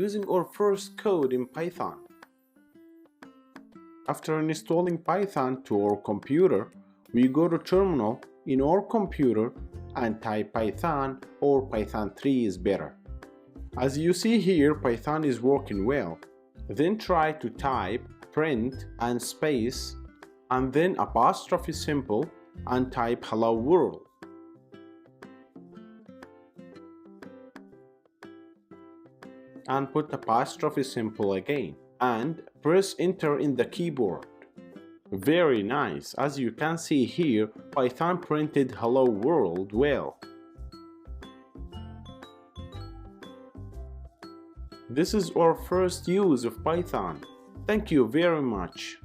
using our first code in Python. After installing Python to our computer, we go to terminal in our computer and type Python, or Python 3 is better. As you see here, Python is working well. Then try to type print and space and then apostrophe symbol and type hello world. And put apostrophe symbol again and press enter in the keyboard. Very nice. As you can see here, Python printed hello world well. This is our first use of Python. Thank you very much.